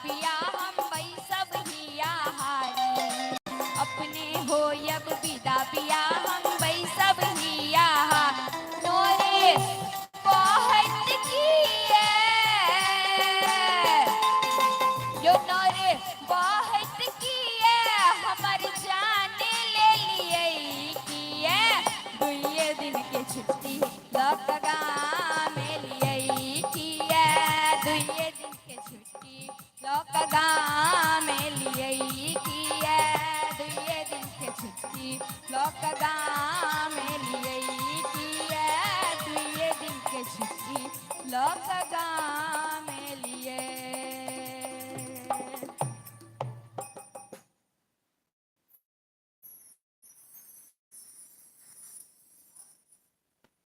पिया हम वही सब हिया हारी। अपने हो अब विदा पिया हम वही सब हिया नोरे बहुत किए जो नोरे बहुत किए हमारी जान ले लिए किए। दुए दिन के छुट्टी लगा में लिए किए। दुए दिन के छुट्टी लगा में लिए किए। दुए दिन के छुट्टी लगा